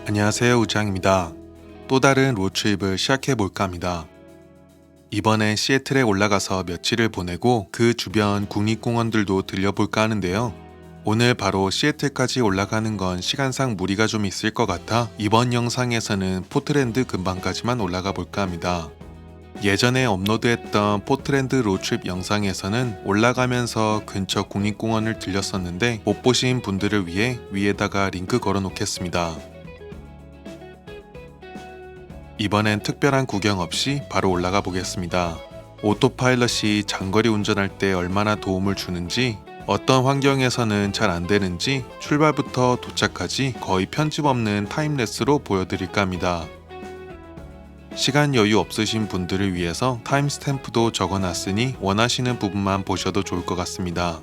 안녕하세요, 우장입니다. 또 다른 로드트립을 시작해 볼까 합니다. 이번엔 시애틀에 올라가서 며칠을 보내고 그 주변 국립공원들도 들려볼까 하는데요. 오늘 바로 시애틀까지 올라가는 건 시간상 무리가 좀 있을 것 같아 이번 영상에서는 포틀랜드 근방까지만 올라가 볼까 합니다. 예전에 업로드했던 포틀랜드 로드트립 영상에서는 올라가면서 근처 국립공원을 들렸었는데 못 보신 분들을 위해 위에다가 링크 걸어 놓겠습니다. 이번엔 특별한 구경 없이 바로 올라가 보겠습니다. 오토파일럿이 장거리 운전할 때 얼마나 도움을 주는지, 어떤 환경에서는 잘 안 되는지 출발부터 도착까지 거의 편집 없는 타임랩스로 보여드릴까 합니다. 시간 여유 없으신 분들을 위해서 타임스탬프도 적어놨으니 원하시는 부분만 보셔도 좋을 것 같습니다.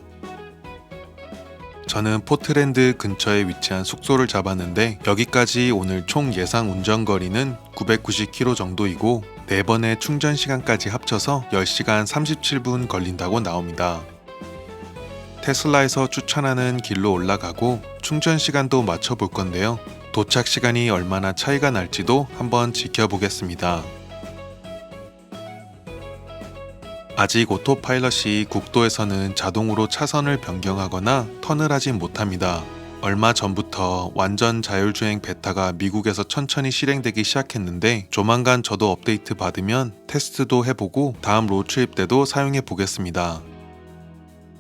저는 포틀랜드 근처에 위치한 숙소를 잡았는데 여기까지 오늘 총 예상 운전거리는 990km 정도이고 4번의 충전 시간까지 합쳐서 10시간 37분 걸린다고 나옵니다. 테슬라에서 추천하는 길로 올라가고 충전 시간도 맞춰볼 건데요. 도착 시간이 얼마나 차이가 날지도 한번 지켜보겠습니다. 아직 오토파일럿이 국도에서는 자동으로 차선을 변경하거나 턴을 하진 못합니다. 얼마 전부터 완전 자율주행 베타가 미국에서 천천히 실행되기 시작했는데 조만간 저도 업데이트 받으면 테스트도 해보고 다음 로드트립 때도 사용해 보겠습니다.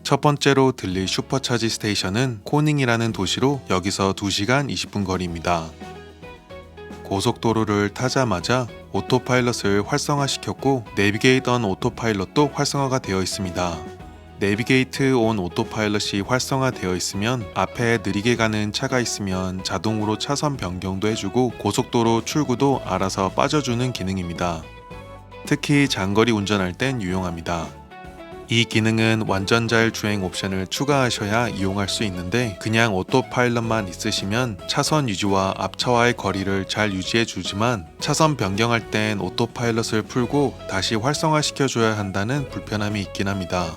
첫 번째로 들릴 슈퍼차지 스테이션은 코닝이라는 도시로 여기서 2시간 20분 거리입니다. 고속도로를 타자마자 오토파일럿을 활성화시켰고 내비게이트 온 오토파일럿도 활성화가 되어 있습니다. 내비게이트 온 오토파일럿이 활성화되어 있으면 앞에 느리게 가는 차가 있으면 자동으로 차선 변경도 해주고 고속도로 출구도 알아서 빠져주는 기능입니다. 특히 장거리 운전할 땐 유용합니다. 이 기능은 완전 자율주행 옵션을 추가하셔야 이용할 수 있는데 그냥 오토파일럿만 있으시면 차선 유지와 앞차와의 거리를 잘 유지해 주지만 차선 변경할 땐 오토파일럿을 풀고 다시 활성화시켜 줘야 한다는 불편함이 있긴 합니다.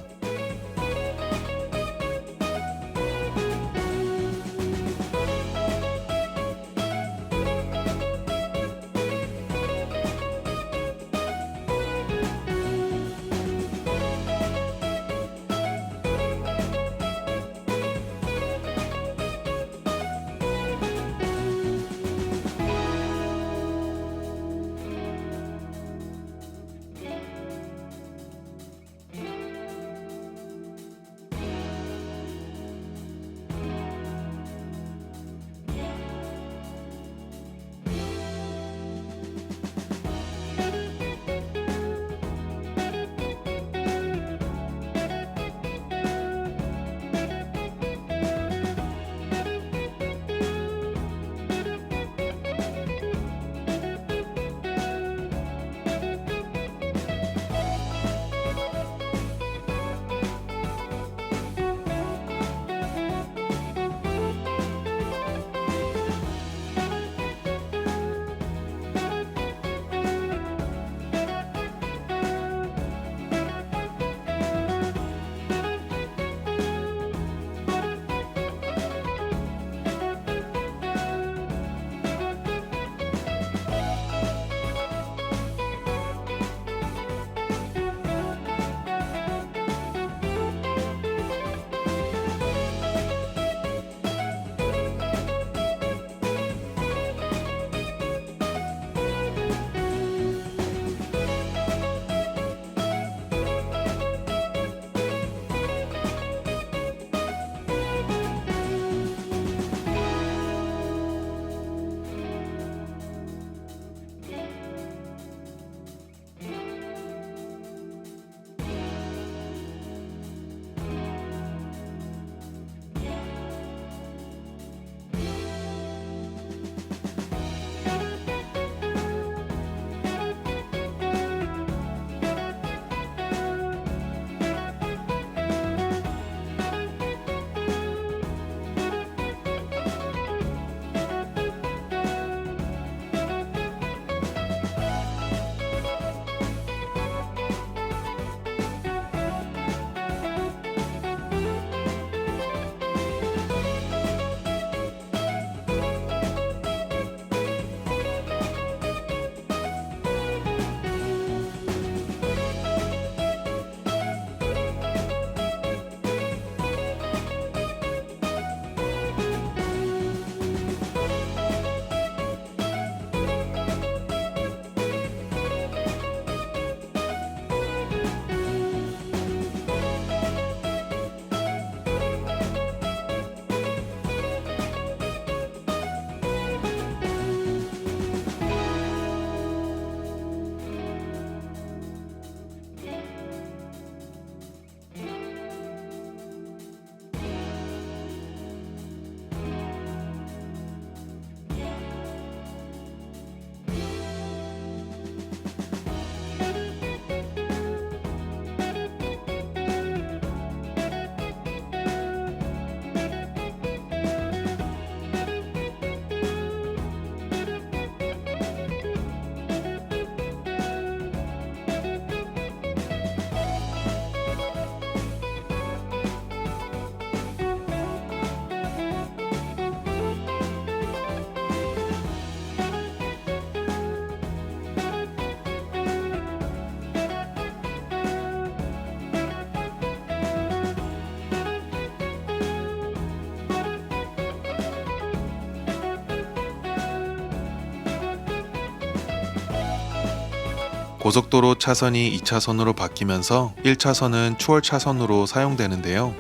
고속도로 차선이 2차선으로 바뀌면서 1차선은 추월 차선으로 사용되는데요.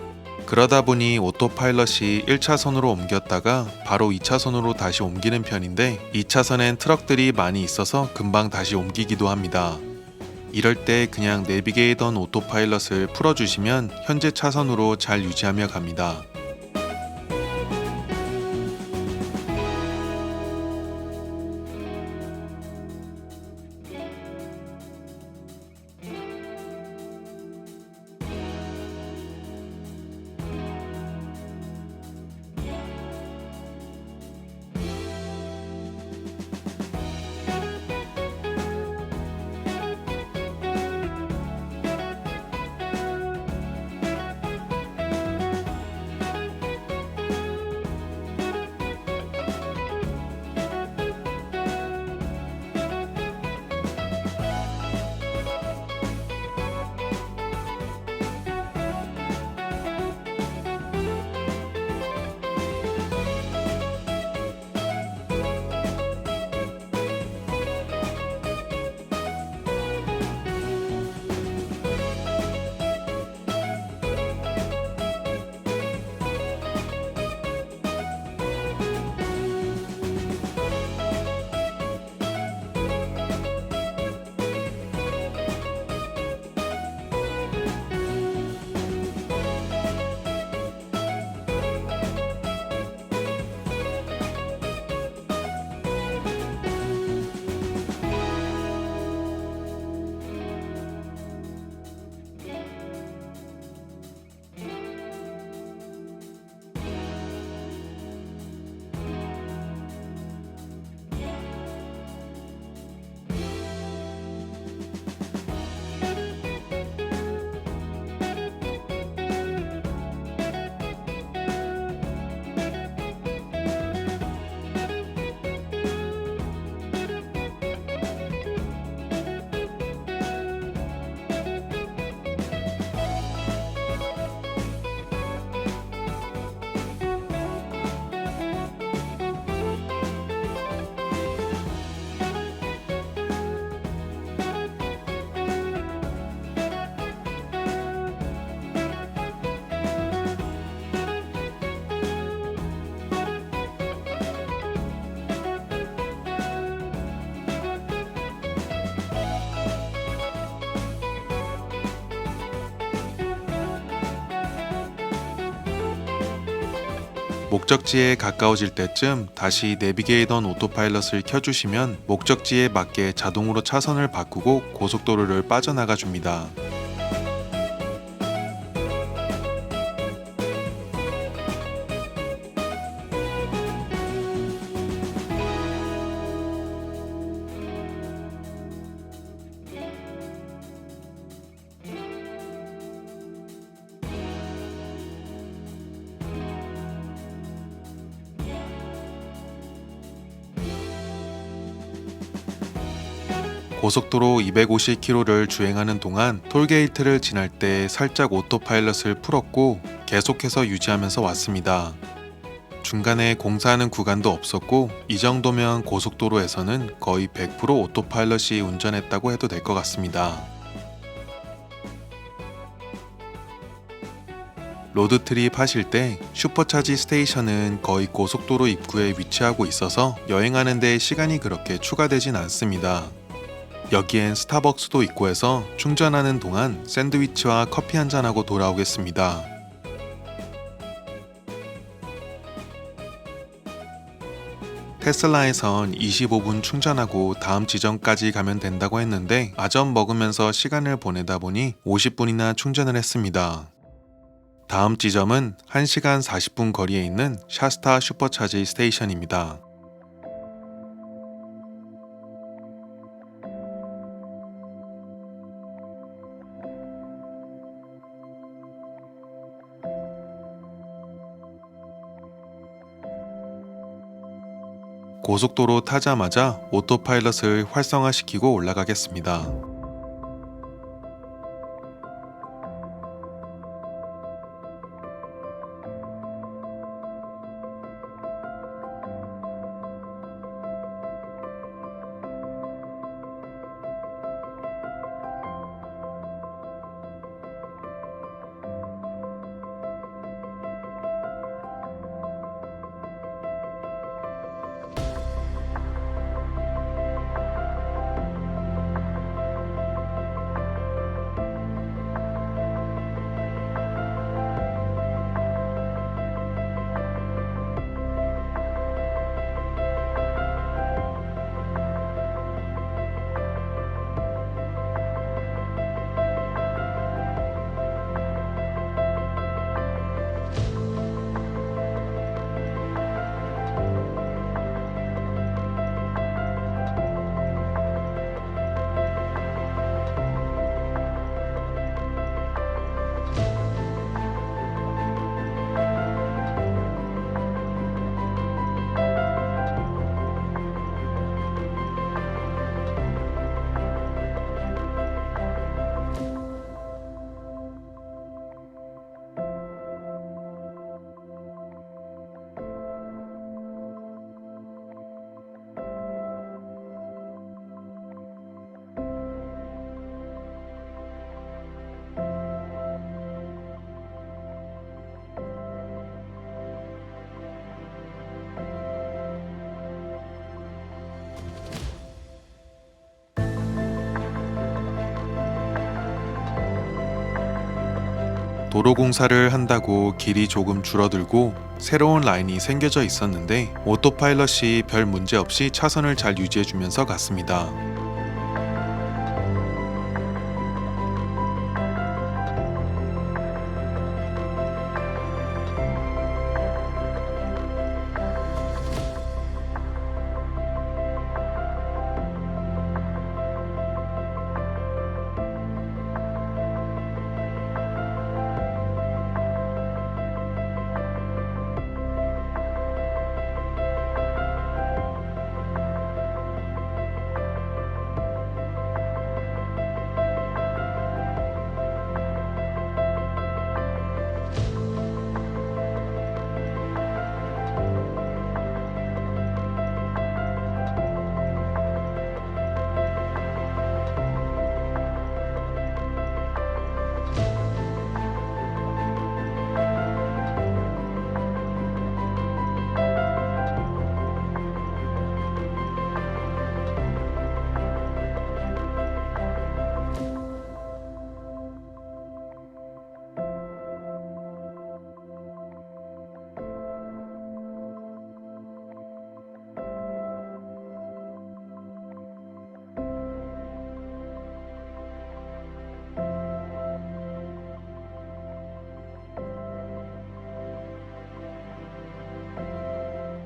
그러다 보니 오토파일럿이 1차선으로 옮겼다가 바로 2차선으로 다시 옮기는 편인데 2차선엔 트럭들이 많이 있어서 금방 다시 옮기기도 합니다. 이럴 때 그냥 내비게이던 오토파일럿을 풀어주시면 현재 차선으로 잘 유지하며 갑니다. 목적지에 가까워질 때쯤 다시 내비게이던 오토파일럿을 켜주시면 목적지에 맞게 자동으로 차선을 바꾸고 고속도로를 빠져나가 줍니다. 고속도로 250km를 주행하는 동안 톨게이트를 지날 때 살짝 오토파일럿을 풀었고 계속해서 유지하면서 왔습니다. 중간에 공사하는 구간도 없었고 이 정도면 고속도로에서는 거의 100% 오토파일럿이 운전했다고 해도 될 것 같습니다. 로드트립 하실 때 슈퍼차지 스테이션은 거의 고속도로 입구에 위치하고 있어서 여행하는 데 시간이 그렇게 추가되진 않습니다. 여기엔 스타벅스도 있고 해서 충전하는 동안 샌드위치와 커피 한잔하고 돌아오겠습니다. 테슬라에선 25분 충전하고 다음 지점까지 가면 된다고 했는데 아점 먹으면서 시간을 보내다 보니 50분이나 충전을 했습니다. 다음 지점은 1시간 40분 거리에 있는 샤스타 슈퍼차지 스테이션입니다. 고속도로 타자마자 오토파일럿을 활성화시키고 올라가겠습니다. 도로 공사를 한다고 길이 조금 줄어들고 새로운 라인이 생겨져 있었는데 오토파일럿이 별 문제 없이 차선을 잘 유지해주면서 갔습니다.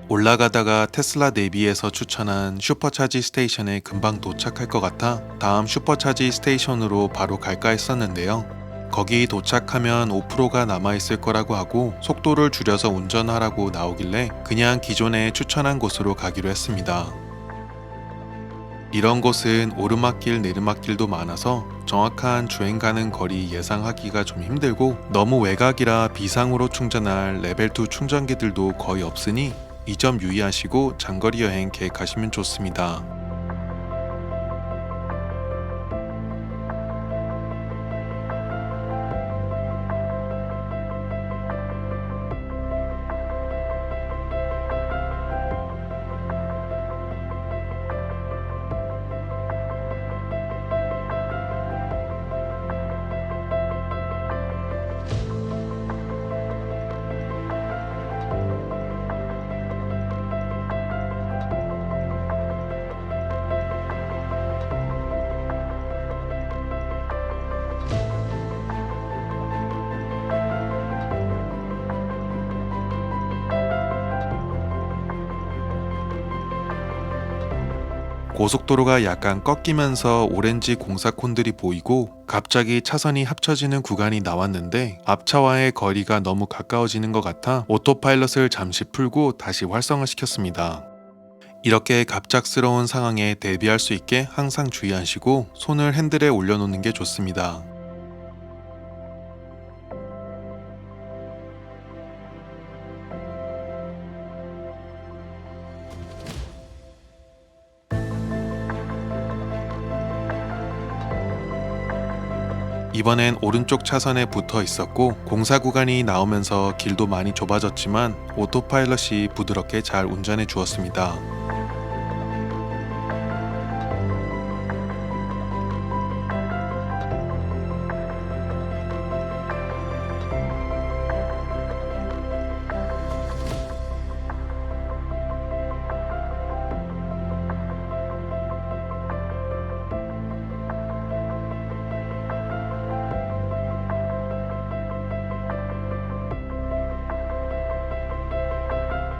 올라가다가 테슬라 내비에서 추천한 슈퍼차지 스테이션에 금방 도착할 것 같아 다음 슈퍼차지 스테이션으로 바로 갈까 했었는데요. 거기 도착하면 5%가 남아있을 거라고 하고 속도를 줄여서 운전하라고 나오길래 그냥 기존에 추천한 곳으로 가기로 했습니다. 이런 곳은 오르막길 내리막길도 많아서 정확한 주행 가능 거리 예상하기가 좀 힘들고 너무 외곽이라 비상으로 충전할 레벨2 충전기들도 거의 없으니 이 점 유의하시고 장거리 여행 계획하시면 좋습니다. 고속도로가 약간 꺾이면서 오렌지 공사콘들이 보이고 갑자기 차선이 합쳐지는 구간이 나왔는데 앞차와의 거리가 너무 가까워지는 것 같아 오토파일럿을 잠시 풀고 다시 활성화시켰습니다. 이렇게 갑작스러운 상황에 대비할 수 있게 항상 주의하시고 손을 핸들에 올려놓는 게 좋습니다. 이번엔 오른쪽 차선에 붙어 있었고 공사 구간이 나오면서 길도 많이 좁아졌지만 오토파일럿이 부드럽게 잘 운전해 주었습니다.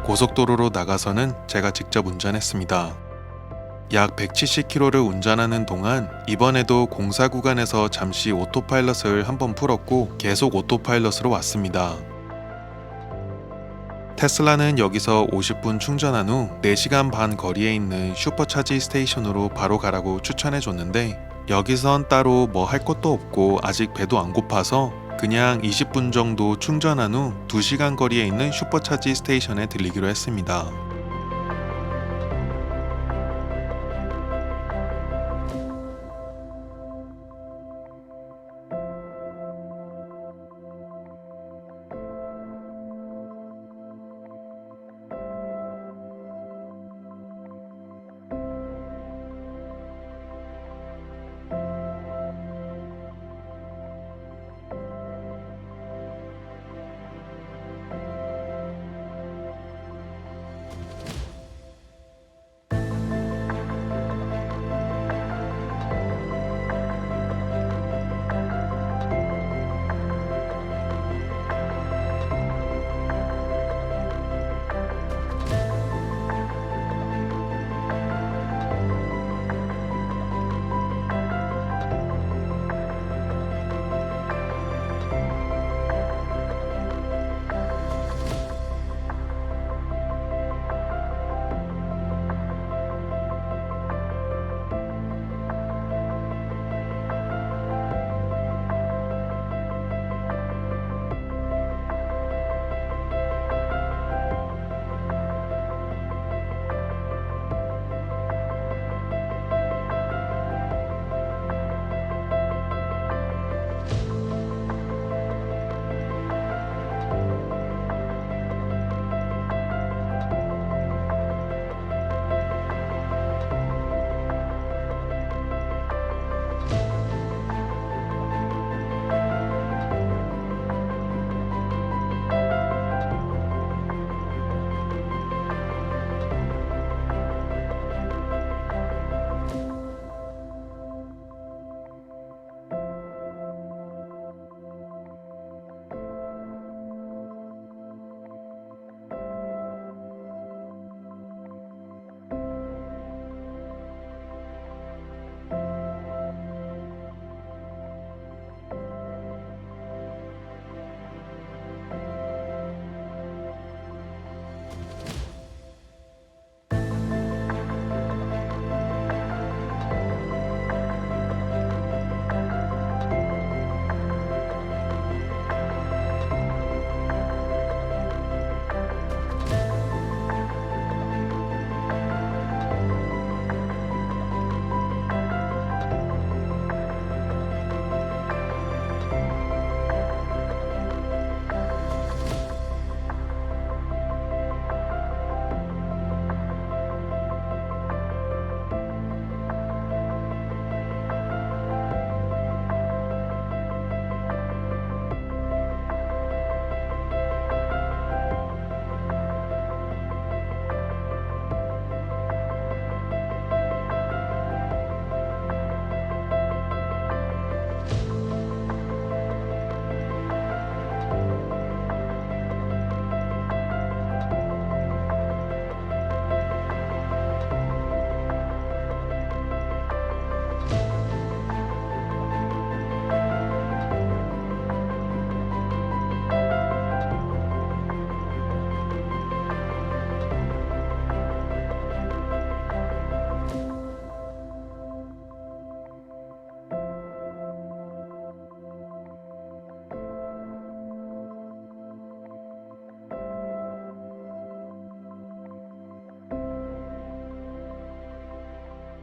고속도로로 나가서는 제가 직접 운전했습니다. 약 170km를 운전하는 동안 이번에도 공사 구간에서 잠시 오토파일럿을 한번 풀었고 계속 오토파일럿으로 왔습니다. 테슬라는 여기서 50분 충전한 후 4시간 반 거리에 있는 슈퍼차지 스테이션으로 바로 가라고 추천해 줬는데 여기선 따로 뭐 할 것도 없고 아직 배도 안 고파서 그냥 20분 정도 충전한 후 2시간 거리에 있는 슈퍼차지 스테이션에 들리기로 했습니다.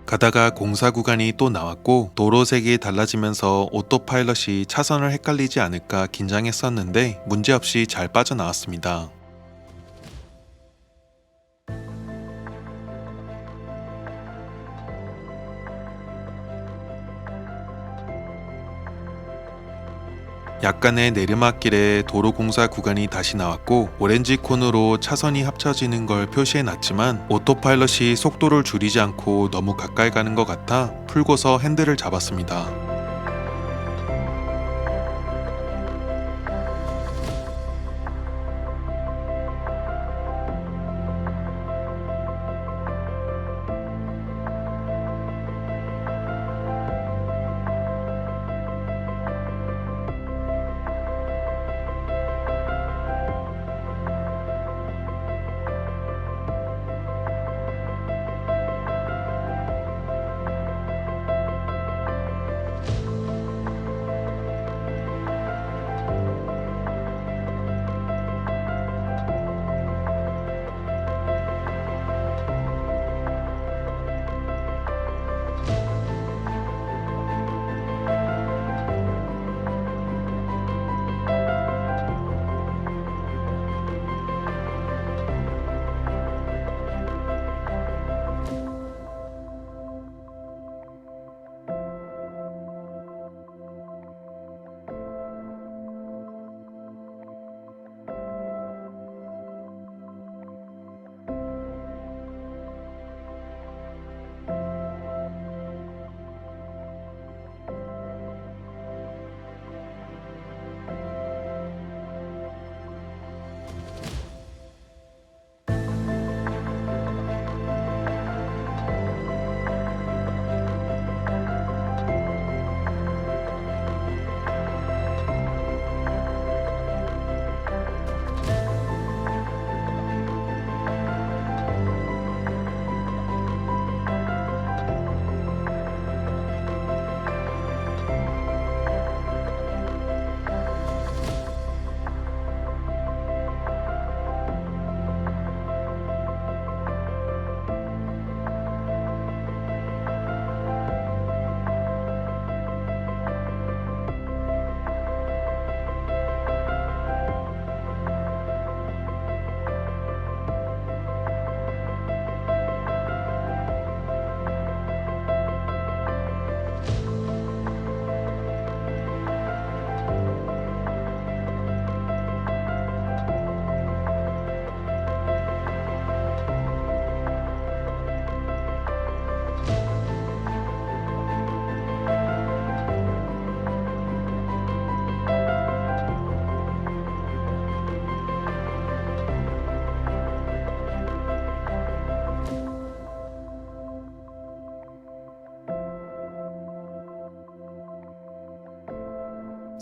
가다가 공사 구간이 또 나왔고 도로색이 달라지면서 오토파일럿이 차선을 헷갈리지 않을까 긴장했었는데 문제없이 잘 빠져나왔습니다. 약간의 내리막길에 도로공사 구간이 다시 나왔고 오렌지 콘으로 차선이 합쳐지는 걸 표시해 놨지만 오토파일럿이 속도를 줄이지 않고 너무 가까이 가는 것 같아 풀고서 핸들을 잡았습니다.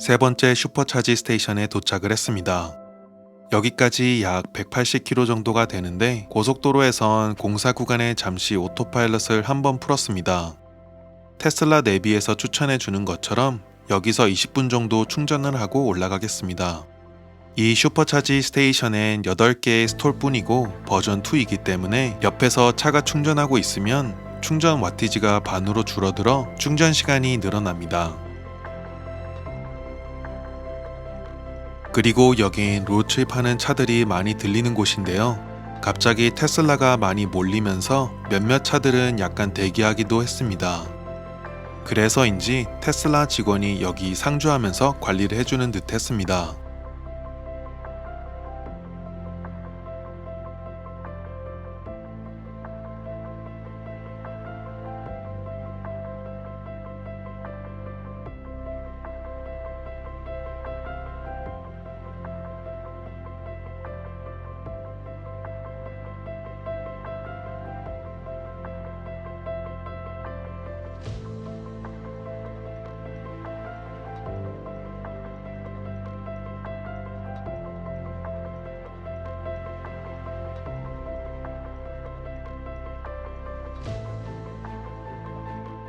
세 번째 슈퍼차지 스테이션에 도착을 했습니다. 여기까지 약 180km 정도가 되는데 고속도로에선 공사 구간에 잠시 오토파일럿을 한번 풀었습니다. 테슬라 내비에서 추천해 주는 것처럼 여기서 20분 정도 충전을 하고 올라가겠습니다. 이 슈퍼차지 스테이션엔 8개의 스톨뿐이고 버전 2이기 때문에 옆에서 차가 충전하고 있으면 충전 와티지가 반으로 줄어들어 충전 시간이 늘어납니다. 그리고 여긴 로드트립하는 차들이 많이 들리는 곳인데요. 갑자기 테슬라가 많이 몰리면서 몇몇 차들은 약간 대기하기도 했습니다. 그래서인지 테슬라 직원이 여기 상주하면서 관리를 해주는 듯 했습니다.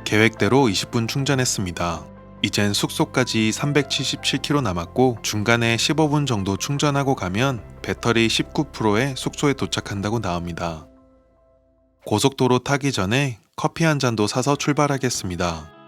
계획대로 20분 충전했습니다. 이젠 숙소까지 377km 남았고 중간에 15분 정도 충전하고 가면 배터리 19%에 숙소에 도착한다고 나옵니다. 고속도로 타기 전에 커피 한 잔도 사서 출발하겠습니다.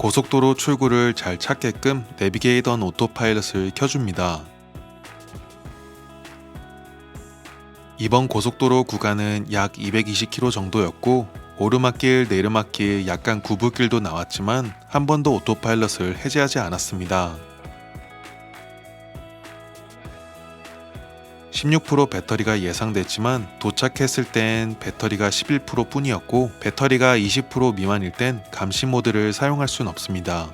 고속도로 출구를 잘 찾게끔 내비게이션 오토파일럿을 켜줍니다. 이번 고속도로 구간은 약 220km 정도였고 오르막길, 내리막길, 약간 구불길도 나왔지만 한 번도 오토파일럿을 해제하지 않았습니다. 16% 배터리가 예상됐지만 도착했을 땐 배터리가 11% 뿐이었고 배터리가 20% 미만일 땐 감시 모드를 사용할 순 없습니다.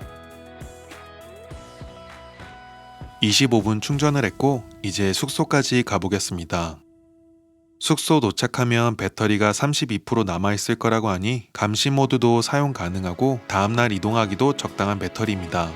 25분 충전을 했고 이제 숙소까지 가보겠습니다. 숙소 도착하면 배터리가 32% 남아있을 거라고 하니 감시 모드도 사용 가능하고 다음날 이동하기도 적당한 배터리입니다.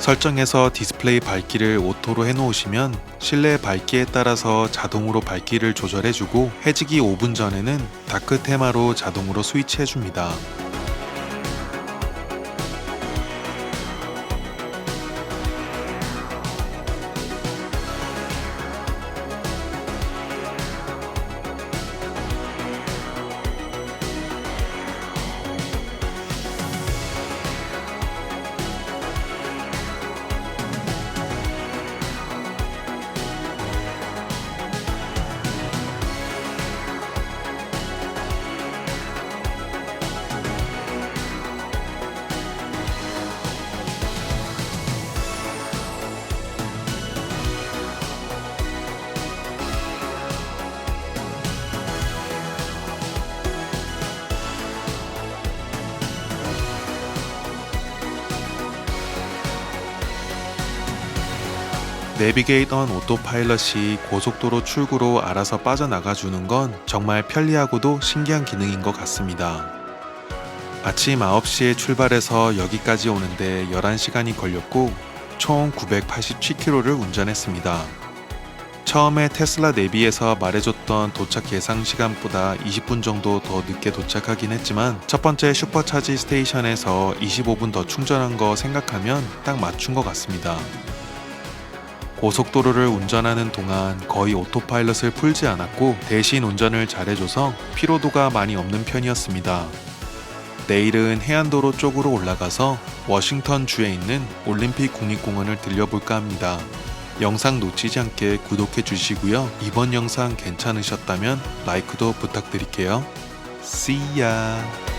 설정에서 디스플레이 밝기를 오토로 해놓으시면 실내 밝기에 따라서 자동으로 밝기를 조절해주고 해지기 5분 전에는 다크 테마로 자동으로 스위치해줍니다. 내비게이트 온 오토파일럿이 고속도로 출구로 알아서 빠져나가주는 건 정말 편리하고도 신기한 기능인 것 같습니다. 아침 9시에 출발해서 여기까지 오는데 11시간이 걸렸고 총 987km를 운전했습니다. 처음에 테슬라 내비에서 말해줬던 도착 예상 시간보다 20분 정도 더 늦게 도착하긴 했지만 첫 번째 슈퍼차지 스테이션에서 25분 더 충전한 거 생각하면 딱 맞춘 것 같습니다. 고속도로를 운전하는 동안 거의 오토파일럿을 풀지 않았고 대신 운전을 잘해줘서 피로도가 많이 없는 편이었습니다. 내일은 해안도로 쪽으로 올라가서 워싱턴 주에 있는 올림픽 국립공원을 들려볼까 합니다. 영상 놓치지 않게 구독해 주시고요. 이번 영상 괜찮으셨다면 라이크도 부탁드릴게요. See ya!